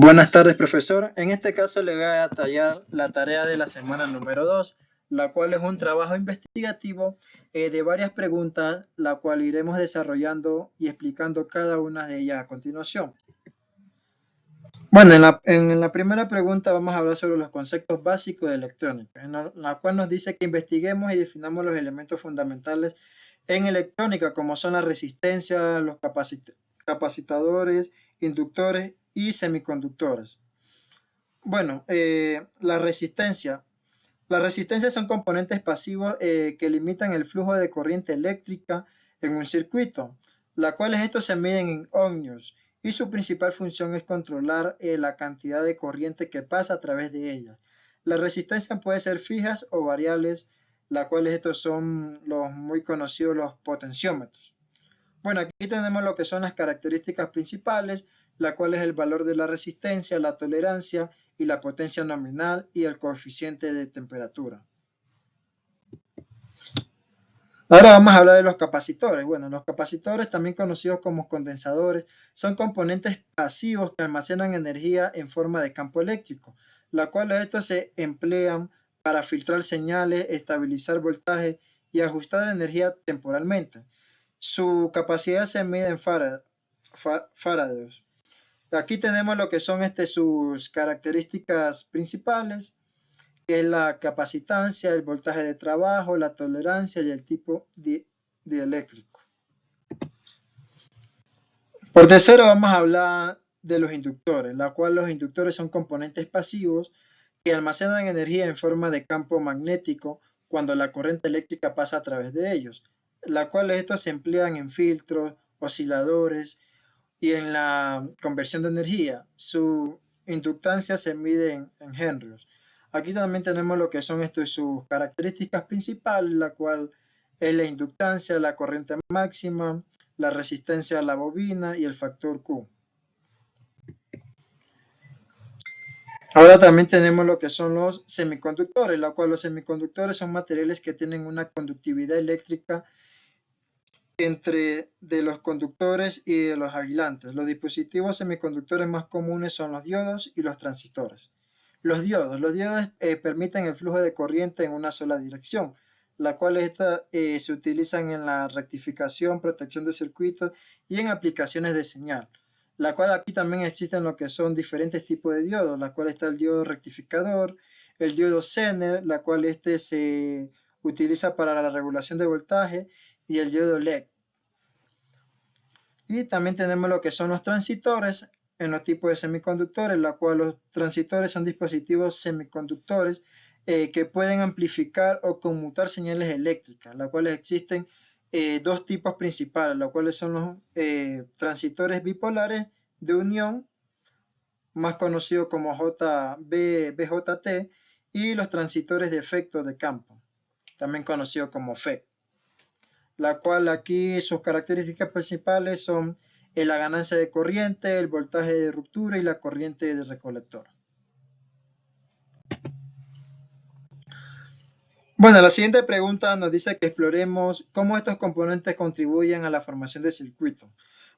Buenas tardes, profesor. En este caso le voy a detallar la tarea de la semana número 2, la cual es un trabajo investigativo de varias preguntas, la cual iremos desarrollando y explicando cada una de ellas a continuación. Bueno, en la primera pregunta vamos a hablar sobre los conceptos básicos de electrónica, en la cual nos dice que investiguemos y definamos los elementos fundamentales en electrónica, como son la resistencia, los capacitadores, inductores y semiconductores. Bueno, la resistencia. Las resistencias son componentes pasivos que limitan el flujo de corriente eléctrica en un circuito, las cuales estos se miden en ohmios y su principal función es controlar la cantidad de corriente que pasa a través de ellas. Las resistencias pueden ser fijas o variables, las cuales estos son los muy conocidos, los potenciómetros. Bueno, aquí tenemos lo que son las características principales, la cual es el valor de la resistencia, la tolerancia y la potencia nominal y el coeficiente de temperatura. Ahora vamos a hablar de los capacitores. Bueno, los capacitores, también conocidos como condensadores, son componentes pasivos que almacenan energía en forma de campo eléctrico, la cual estos se emplean para filtrar señales, estabilizar voltaje y ajustar la energía temporalmente. Su capacidad se mide en farads. Aquí tenemos lo que son sus características principales, que es la capacitancia, el voltaje de trabajo, la tolerancia y el tipo de eléctrico. Por tercero vamos a hablar de los inductores, la cual los inductores son componentes pasivos que almacenan energía en forma de campo magnético cuando la corriente eléctrica pasa a través de ellos, la cual estos se emplean en filtros, osciladores y en la conversión de energía. Su inductancia se mide en henrios. Aquí también tenemos lo que son sus características principales, la cual es la inductancia, la corriente máxima, la resistencia a la bobina y el factor Q. Ahora también tenemos lo que son los semiconductores, la cual los semiconductores son materiales que tienen una conductividad eléctrica entre de los conductores y de los aislantes. Los dispositivos semiconductores más comunes son los diodos y los transistores. Los diodos permiten el flujo de corriente en una sola dirección, la cual se utilizan en la rectificación, protección de circuitos y en aplicaciones de señal. La cual aquí también existen lo que son diferentes tipos de diodos, la cual está el diodo rectificador, el diodo Zener, la cual se utiliza para la regulación de voltaje, y el diodo LED. Y también tenemos lo que son los transistores en los tipos de semiconductores, la cual los transistores son dispositivos semiconductores que pueden amplificar o conmutar señales eléctricas, las cuales existen dos tipos principales, los cuales son los transistores bipolares de unión, más conocidos como BJT, y los transistores de efecto de campo, también conocidos como FET, la cual aquí sus características principales son la ganancia de corriente, el voltaje de ruptura y la corriente de recolector. Bueno, la siguiente pregunta nos dice que exploremos cómo estos componentes contribuyen a la formación de circuitos.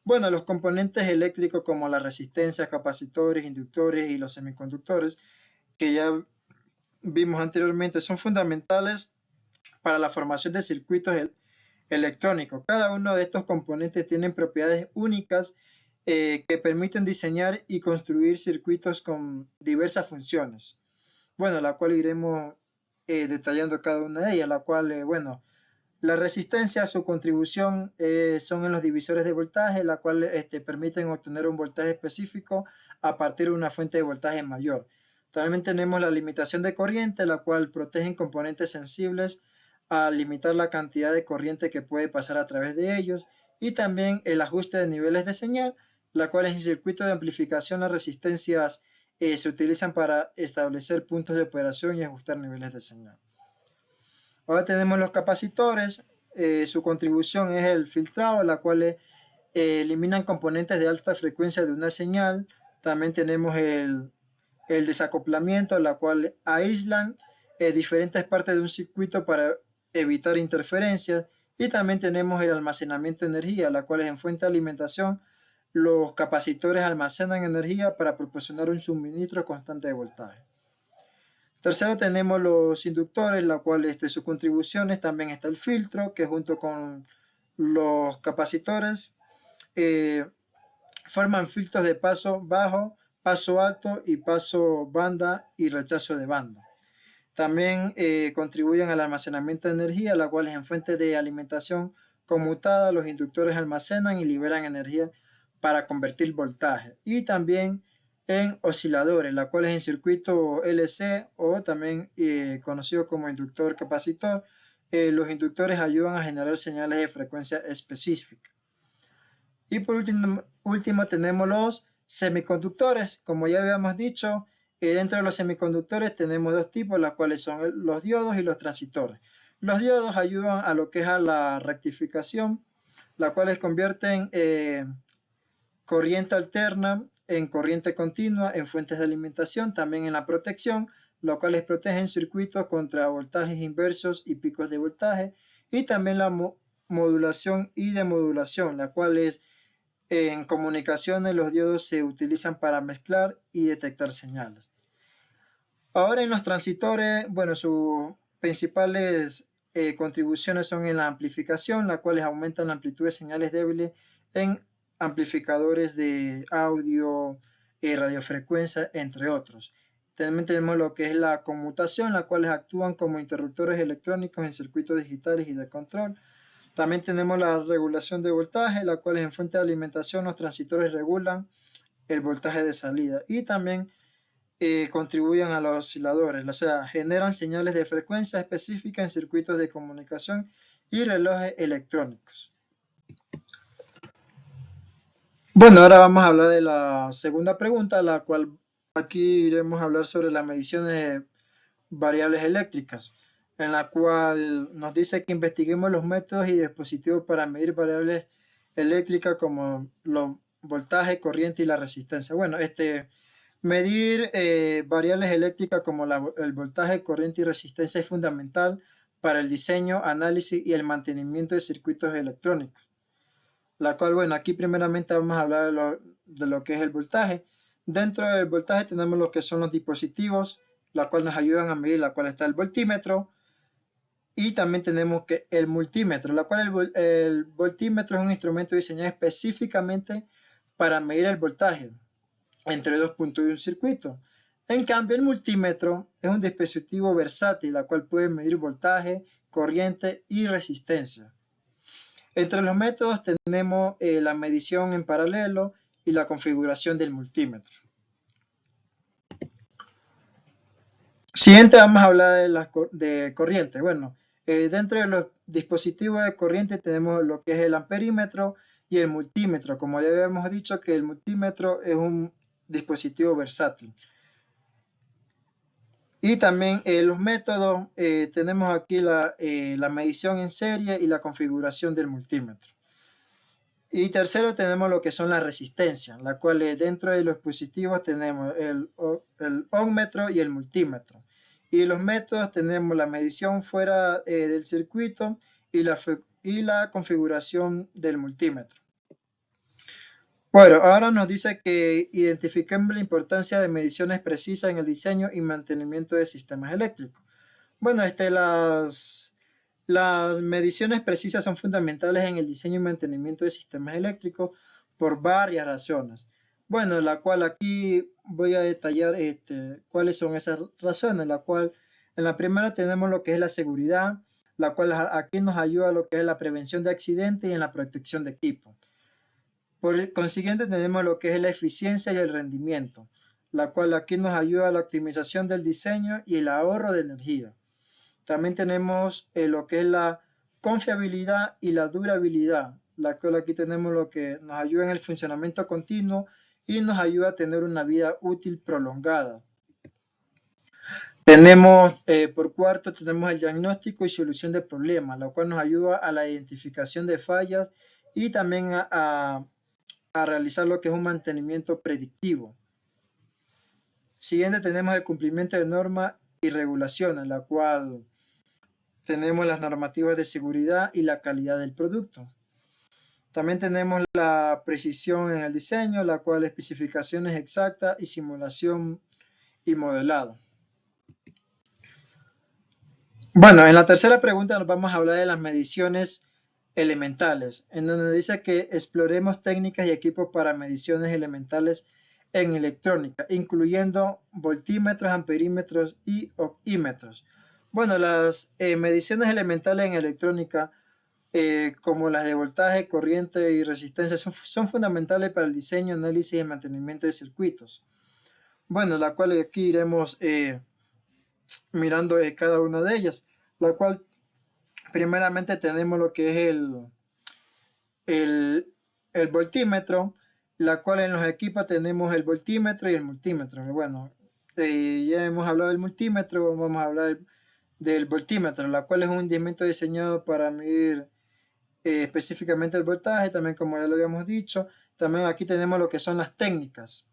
Bueno, los componentes eléctricos como la resistencia, capacitores, inductores y los semiconductores, que ya vimos anteriormente, son fundamentales para la formación de circuitos electrónicos. Cada uno de estos componentes tienen propiedades únicas que permiten diseñar y construir circuitos con diversas funciones. Bueno, la cual iremos detallando cada una de ellas, la cual, bueno, la resistencia, su contribución son en los divisores de voltaje, la cual permiten obtener un voltaje específico a partir de una fuente de voltaje mayor. También tenemos la limitación de corriente, la cual protege componentes sensibles a limitar la cantidad de corriente que puede pasar a través de ellos, y también el ajuste de niveles de señal, la cual en circuito de amplificación las resistencias se utilizan para establecer puntos de operación y ajustar niveles de señal. Ahora tenemos los capacitores, su contribución es el filtrado, la cual eliminan componentes de alta frecuencia de una señal. También tenemos el desacoplamiento, la cual aíslan diferentes partes de un circuito para evitar interferencias. Y también tenemos el almacenamiento de energía, la cual es en fuente de alimentación, los capacitores almacenan energía para proporcionar un suministro constante de voltaje. Tercero tenemos los inductores, la cual sus contribuciones. También está el filtro, que junto con los capacitores forman filtros de paso bajo, paso alto y paso banda y rechazo de banda. También contribuyen al almacenamiento de energía, la cual es en fuente de alimentación conmutada. Los inductores almacenan y liberan energía para convertir voltaje. Y también en osciladores, la cual es en circuito LC o también conocido como inductor capacitor. Los inductores ayudan a generar señales de frecuencia específica. Y por último tenemos los semiconductores. Como ya habíamos dicho, dentro de los semiconductores tenemos dos tipos, los cuales son los diodos y los transistores. Los diodos ayudan a lo que es a la rectificación, la cual convierten corriente alterna en corriente continua en fuentes de alimentación, también en la protección, lo cual protegen circuitos contra voltajes inversos y picos de voltaje, y también la modulación y demodulación, la cual en comunicaciones los diodos se utilizan para mezclar y detectar señales. Ahora en los transistores, bueno, sus principales contribuciones son en la amplificación, las cuales aumentan la amplitud de señales débiles en amplificadores de audio, radiofrecuencia, entre otros. También tenemos lo que es la conmutación, las cuales actúan como interruptores electrónicos en circuitos digitales y de control. También tenemos la regulación de voltaje, la cual en fuente de alimentación los transistores regulan el voltaje de salida. Y también contribuyen a los osciladores, o sea, generan señales de frecuencia específica en circuitos de comunicación y relojes electrónicos. Bueno, ahora vamos a hablar de la segunda pregunta, la cual aquí iremos a hablar sobre las mediciones de variables eléctricas, en la cual nos dice que investiguemos los métodos y dispositivos para medir variables eléctricas como los voltaje, corriente y la resistencia. Bueno, medir variables eléctricas como el voltaje, corriente y resistencia es fundamental para el diseño, análisis y el mantenimiento de circuitos electrónicos. La cual, bueno, aquí primeramente vamos a hablar de lo que es el voltaje. Dentro del voltaje tenemos lo que son los dispositivos, la cual nos ayudan a medir, la cual está el voltímetro. Y también tenemos que el multímetro, la cual el voltímetro es un instrumento diseñado específicamente para medir el voltaje entre dos puntos de un circuito. En cambio, el multímetro es un dispositivo versátil, la cual puede medir voltaje, corriente y resistencia. Entre los métodos tenemos la medición en paralelo y la configuración del multímetro. Siguiente vamos a hablar de corriente. Bueno, dentro de los dispositivos de corriente tenemos lo que es el amperímetro y el multímetro. Como ya habíamos dicho que el multímetro es un dispositivo versátil. Y también los métodos, tenemos aquí la medición en serie y la configuración del multímetro. Y tercero tenemos lo que son las resistencias, la cual dentro de los dispositivos tenemos el ohmmetro y el multímetro. Y los métodos tenemos la medición fuera del circuito y la configuración del multímetro. Bueno, ahora nos dice que identifiquemos la importancia de mediciones precisas en el diseño y mantenimiento de sistemas eléctricos. Bueno, las mediciones precisas son fundamentales en el diseño y mantenimiento de sistemas eléctricos por varias razones. Bueno, la cual aquí voy a detallar cuáles son esas razones. En la primera tenemos lo que es la seguridad, la cual aquí nos ayuda a lo que es la prevención de accidentes y en la protección de equipo. Por consiguiente tenemos lo que es la eficiencia y el rendimiento, la cual aquí nos ayuda a la optimización del diseño y el ahorro de energía. También tenemos lo que es la confiabilidad y la durabilidad, la cual aquí tenemos lo que nos ayuda en el funcionamiento continuo y nos ayuda a tener una vida útil prolongada. Tenemos, por cuarto, tenemos el diagnóstico y solución de problemas, lo cual nos ayuda a la identificación de fallas y también a realizar lo que es un mantenimiento predictivo. Siguiente tenemos el cumplimiento de normas y regulaciones, la cual tenemos las normativas de seguridad y la calidad del producto. También tenemos la precisión en el diseño, la cual especificaciones exactas y simulación y modelado. Bueno, en la tercera pregunta nos vamos a hablar de las mediciones elementales, en donde dice que exploremos técnicas y equipos para mediciones elementales en electrónica, incluyendo voltímetros, amperímetros y ohmímetros. Bueno, las mediciones elementales en electrónica, como las de voltaje, corriente y resistencia, son fundamentales para el diseño, análisis y mantenimiento de circuitos. Bueno, la cual aquí iremos mirando cada una de ellas, la cual primeramente tenemos lo que es el, el voltímetro, la cual en los equipos tenemos el voltímetro y el multímetro. Bueno, ya hemos hablado del multímetro, vamos a hablar del voltímetro, la cual es un instrumento diseñado para medir específicamente el voltaje, también como ya lo habíamos dicho. También aquí tenemos lo que son las técnicas.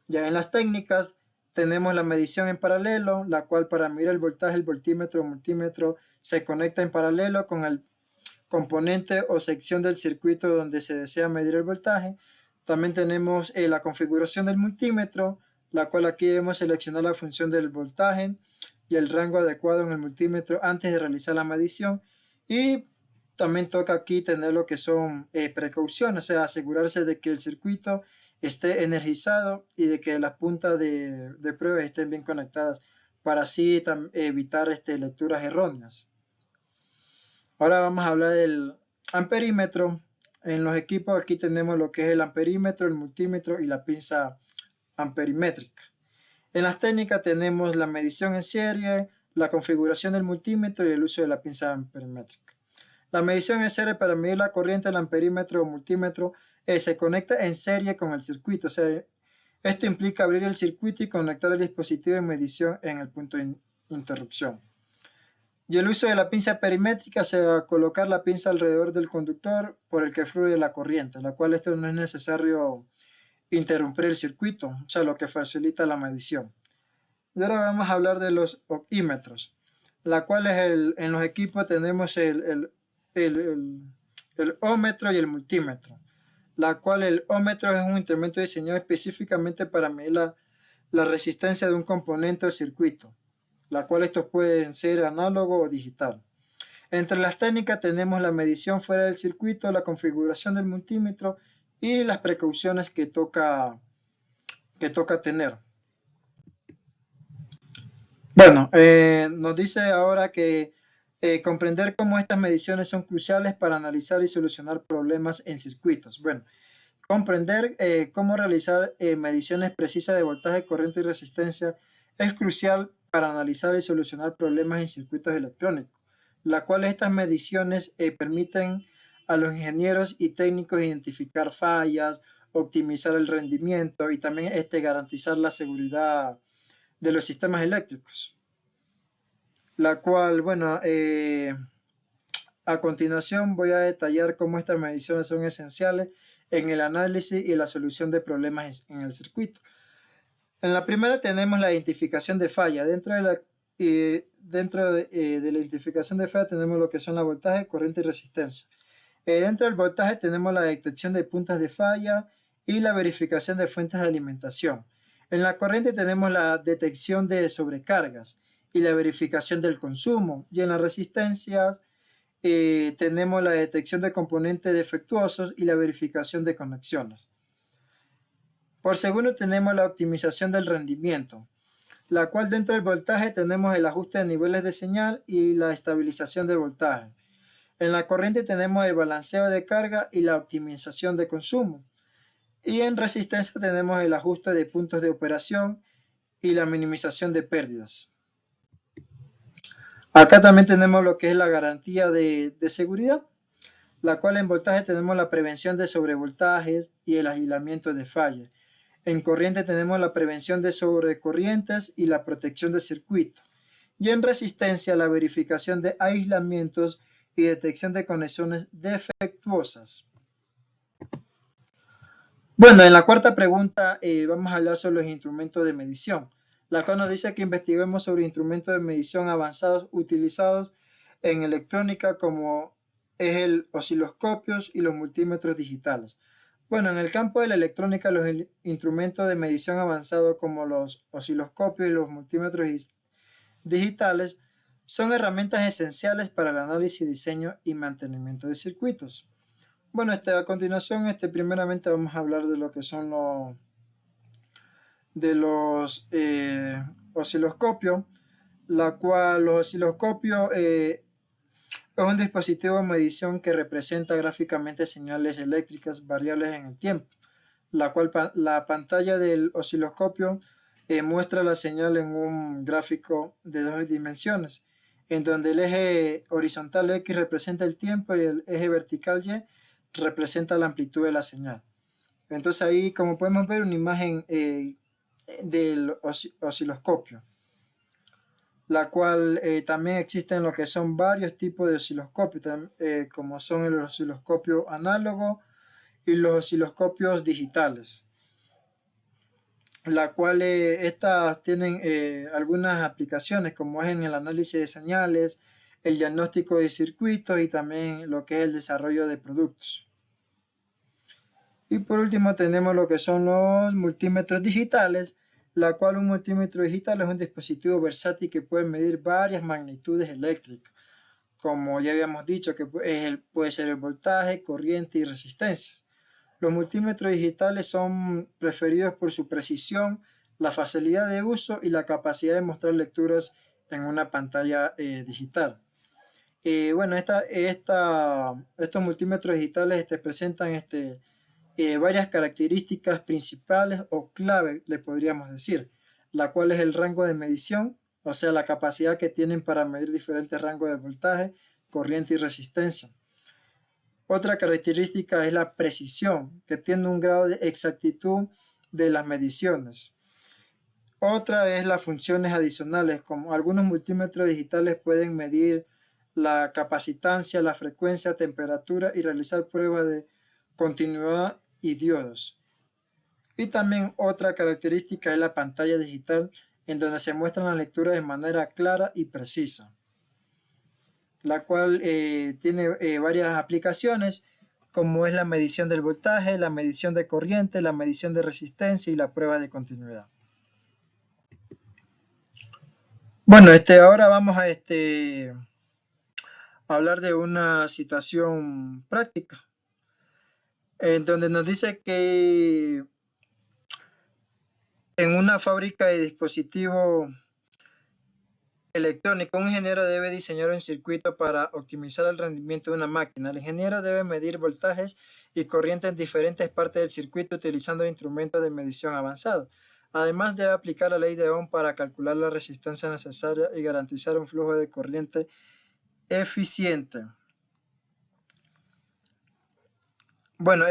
Ya en las técnicas tenemos la medición en paralelo, la cual para medir el voltaje, el voltímetro o multímetro se conecta en paralelo con el componente o sección del circuito donde se desea medir el voltaje. También tenemos la configuración del multímetro, la cual aquí debemos seleccionar la función del voltaje y el rango adecuado en el multímetro antes de realizar la medición. Y también toca aquí tener lo que son precauciones, o sea, asegurarse de que el circuito esté energizado y de que las puntas de prueba estén bien conectadas para así evitar lecturas erróneas. Ahora vamos a hablar del amperímetro. En los equipos aquí tenemos lo que es el amperímetro, el multímetro y la pinza amperimétrica. En las técnicas tenemos la medición en serie, la configuración del multímetro y el uso de la pinza amperimétrica. La medición en serie para medir la corriente del amperímetro o multímetro se conecta en serie con el circuito. O sea, esto implica abrir el circuito y conectar el dispositivo de medición en el punto de interrupción. Y el uso de la pinza perimétrica se va a colocar la pinza alrededor del conductor por el que fluye la corriente, la cual esto no es necesario interrumpir el circuito, o sea, lo que facilita la medición. Y ahora vamos a hablar de los ohmímetros, la cual es en los equipos tenemos el ómetro y el multímetro, la cual el ómetro es un instrumento diseñado específicamente para medir la resistencia de un componente o circuito, la cual estos pueden ser análogo o digital. Entre las técnicas tenemos la medición fuera del circuito, la configuración del multímetro y las precauciones que toca tener. Bueno, nos dice ahora que comprender cómo estas mediciones son cruciales para analizar y solucionar problemas en circuitos. Bueno, comprender cómo realizar mediciones precisas de voltaje, corriente y resistencia es crucial para analizar y solucionar problemas en circuitos electrónicos, la cual estas mediciones permiten a los ingenieros y técnicos identificar fallas, optimizar el rendimiento y también garantizar la seguridad de los sistemas eléctricos. La cual, bueno, a continuación voy a detallar cómo estas mediciones son esenciales en el análisis y la solución de problemas en el circuito. En la primera tenemos la identificación de falla. Dentro de la identificación de falla tenemos lo que son la voltaje, corriente y resistencia. Dentro del voltaje tenemos la detección de puntas de falla y la verificación de fuentes de alimentación. En la corriente tenemos la detección de sobrecargas y la verificación del consumo. Y en las resistencias tenemos la detección de componentes defectuosos y la verificación de conexiones. Por segundo tenemos la optimización del rendimiento, la cual dentro del voltaje tenemos el ajuste de niveles de señal y la estabilización de voltaje. En la corriente tenemos el balanceo de carga y la optimización de consumo. Y en resistencia tenemos el ajuste de puntos de operación y la minimización de pérdidas. Acá también tenemos lo que es la garantía de seguridad, la cual en voltaje tenemos la prevención de sobrevoltajes y el aislamiento de fallas. En corriente tenemos la prevención de sobrecorrientes y la protección de circuito. Y en resistencia la verificación de aislamientos y detección de conexiones defectuosas. Bueno, en la cuarta pregunta vamos a hablar sobre los instrumentos de medición, la cual nos dice que investiguemos sobre instrumentos de medición avanzados utilizados en electrónica como es el osciloscopio y los multímetros digitales. Bueno, en el campo de la electrónica, los instrumentos de medición avanzados como los osciloscopios y los multímetros digitales son herramientas esenciales para el análisis, diseño y mantenimiento de circuitos. Bueno, a continuación, primeramente vamos a hablar de lo que son los osciloscopios, la cual los osciloscopios es un dispositivo de medición que representa gráficamente señales eléctricas variables en el tiempo, la cual la pantalla del osciloscopio muestra la señal en un gráfico de 2 dimensiones, en donde el eje horizontal X representa el tiempo y el eje vertical Y representa la amplitud de la señal. Entonces ahí, como podemos ver, una imagen del osciloscopio, la cual también existen lo que son varios tipos de osciloscopios, como son el osciloscopio análogo y los osciloscopios digitales, la cual estas tienen algunas aplicaciones, como es en el análisis de señales, el diagnóstico de circuitos y también lo que es el desarrollo de productos. Y por último tenemos lo que son los multímetros digitales, la cual un multímetro digital es un dispositivo versátil que puede medir varias magnitudes eléctricas, como ya habíamos dicho, que puede ser el voltaje, corriente y resistencia. Los multímetros digitales son preferidos por su precisión, la facilidad de uso y la capacidad de mostrar lecturas en una pantalla digital. Bueno, estos multímetros digitales presentan varias características principales o clave, le podríamos decir, la cual es el rango de medición, o sea, la capacidad que tienen para medir diferentes rangos de voltaje, corriente y resistencia. Otra característica es la precisión, que tiene un grado de exactitud de las mediciones. Otra es las funciones adicionales, como algunos multímetros digitales pueden medir la capacitancia, la frecuencia, temperatura y realizar pruebas de continuidad y diodos. Y también otra característica es la pantalla digital, en donde se muestran las lecturas de manera clara y precisa, la cual tiene varias aplicaciones, como es la medición del voltaje, la medición de corriente, la medición de resistencia y la prueba de continuidad. Bueno, ahora vamos a hablar de una situación práctica, en donde nos dice que en una fábrica de dispositivos electrónicos, un ingeniero debe diseñar un circuito para optimizar el rendimiento de una máquina. El ingeniero debe medir voltajes y corrientes en diferentes partes del circuito utilizando instrumentos de medición avanzados. Además, debe aplicar la ley de Ohm para calcular la resistencia necesaria y garantizar un flujo de corriente eficiente. Bueno,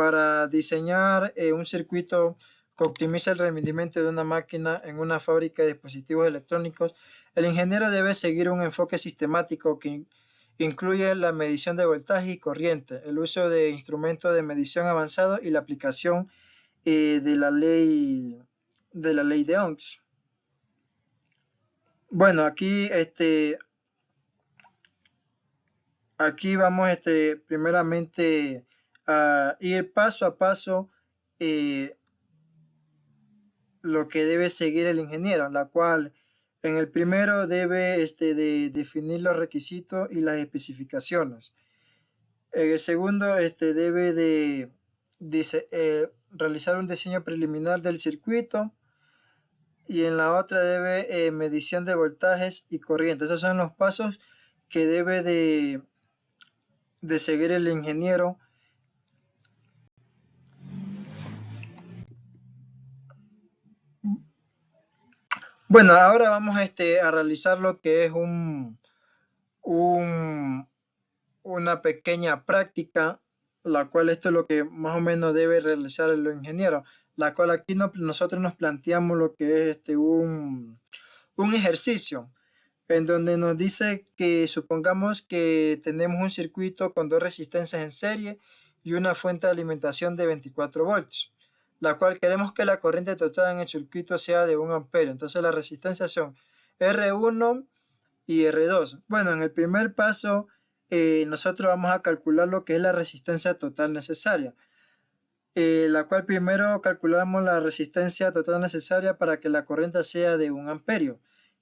para diseñar un circuito que optimice el rendimiento de una máquina en una fábrica de dispositivos electrónicos, el ingeniero debe seguir un enfoque sistemático que incluye la medición de voltaje y corriente, el uso de instrumentos de medición avanzados y la aplicación de la ley de Ohms. Bueno, aquí vamos primeramente a ir paso a paso lo que debe seguir el ingeniero, la cual en el primero debe de definir los requisitos y las especificaciones. En el segundo debe de realizar un diseño preliminar del circuito, y en la otra debe medición de voltajes y corrientes. Esos son los pasos que debe de seguir el ingeniero. Bueno, ahora vamos a realizar lo que es una pequeña práctica, la cual esto es lo que más o menos debe realizar el ingeniero, la cual aquí nosotros nos planteamos lo que es un ejercicio, en donde nos dice que supongamos que tenemos un circuito con 2 resistencias en serie y una fuente de alimentación de 24 voltios, la cual queremos que la corriente total en el circuito sea de 1 amperio. Entonces las resistencias son R1 y R2. Bueno, en el primer paso nosotros vamos a calcular lo que es la resistencia total necesaria, la cual primero calculamos la resistencia total necesaria para que la corriente sea de 1 amperio,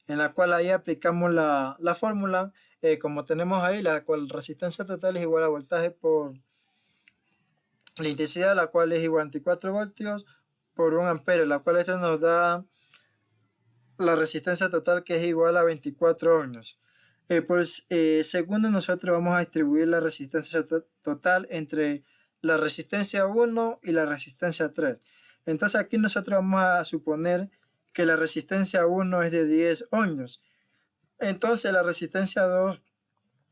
en la cual ahí aplicamos la fórmula, como tenemos ahí, la cual resistencia total es igual a voltaje por la intensidad, la cual es igual a 24 voltios por 1 amperio, la cual esto nos da la resistencia total, que es igual a 24 ohmios. Por segundo, nosotros vamos a distribuir la resistencia total entre la resistencia 1 y la resistencia 3. Entonces aquí nosotros vamos a suponer que la resistencia 1 es de 10 ohmios. Entonces la resistencia 2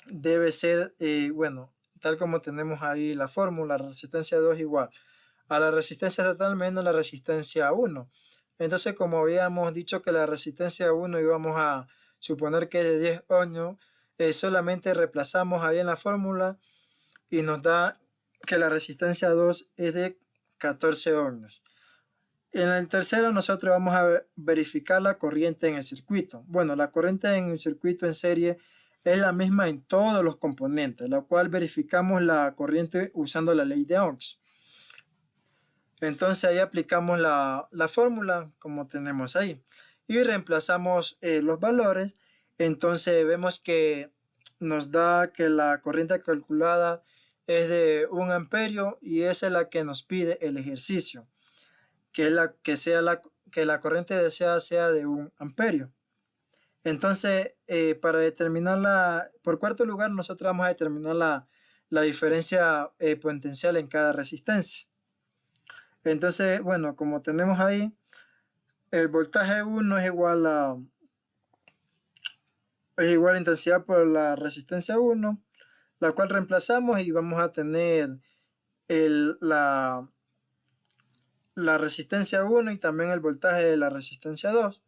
debe ser, bueno, tal como tenemos ahí la fórmula, la resistencia 2 igual a la resistencia total menos la resistencia 1. Entonces, como habíamos dicho que la resistencia 1 íbamos a suponer que es de 10 ohmios, solamente reemplazamos ahí en la fórmula y nos da que la resistencia 2 es de 14 ohmios. En el tercero nosotros vamos a verificar la corriente en el circuito. Bueno, la corriente en el circuito en serie es la misma en todos los componentes, la cual verificamos la corriente usando la ley de Ohms. Entonces ahí aplicamos la fórmula como tenemos ahí y reemplazamos los valores. Entonces vemos que nos da que la corriente calculada es de 1 amperio y esa es la que nos pide el ejercicio, que es que la corriente deseada sea de 1 amperio. Entonces, para determinarla, por cuarto lugar, nosotros vamos a determinar la diferencia potencial en cada resistencia. Entonces, bueno, como tenemos ahí, el voltaje 1 es igual a intensidad por la resistencia 1, la cual reemplazamos y vamos a tener la resistencia 1 y también el voltaje de la resistencia 2,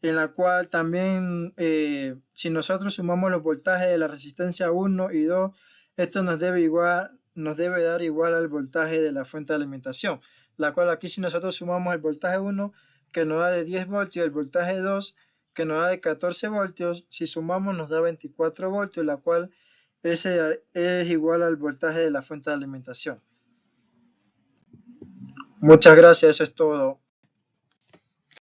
en la cual también, si nosotros sumamos los voltajes de la resistencia 1 y 2, esto nos debe dar igual al voltaje de la fuente de alimentación, la cual aquí si nosotros sumamos el voltaje 1 que nos da de 10 voltios, el voltaje 2 que nos da de 14 voltios, si sumamos nos da 24 voltios, la cual ese es igual al voltaje de la fuente de alimentación. Muchas gracias, eso es todo.